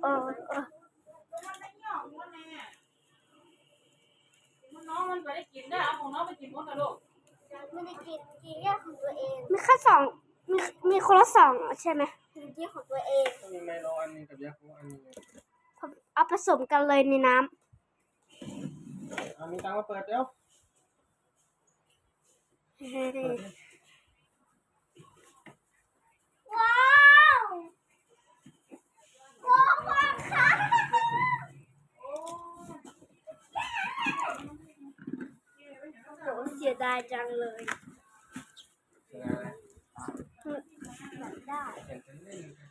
เออน้องมันไปได้กินได้เอาของน้องไปกินหมดนะลูกไม่ได้กินแค่ของตัวเอง มีแค่สองมีคนละสองใช่ไหม กินของตัวเอง มีไมโลอันนึงกับยาคูอันนึง เอาผสมกันเลยในน้ มีตังค์มาเปิดเดี๋ยว ำ ว้าวว้าวว้าวค่ะโหเสียดายจังเลย เสียดาย แบบได้ เห็นเล่น